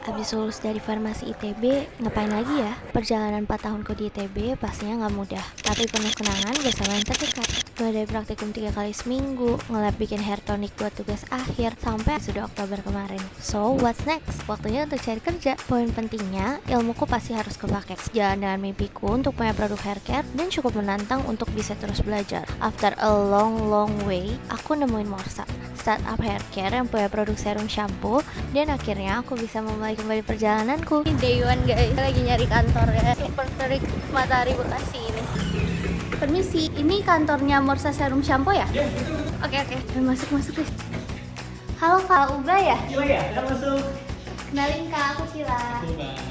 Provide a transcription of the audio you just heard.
Abis lulus dari farmasi ITB, ngapain lagi ya? Perjalanan 4 tahunku di ITB pastinya nggak mudah, tapi penuh kenangan bersama yang terdekat. Mulai dari praktikum 3 kali seminggu, nge-lab bikin hair tonic buat tugas akhir, sampai sudah Oktober kemarin. So, what's next? Waktunya untuk cari kerja. Poin pentingnya, ilmuku pasti harus kepake. Sejalan dengan mimpiku untuk punya produk hair care, dan cukup menantang untuk bisa terus belajar. After a long way, aku nemuin Morsa, startup hair care yang punya produk serum shampoo, dan akhirnya aku bisa memulai kembali perjalananku. Ini day one guys, lagi nyari kantor ya, super terik Matahari Bekasi ini. Permisi, ini kantornya Morsa Serum Shampoo ya? Ya, betul. Oke, masuk guys. Halo Kak Uba ya? Cila ya, kita masuk. Kenalin Kak, aku Cila. Coba.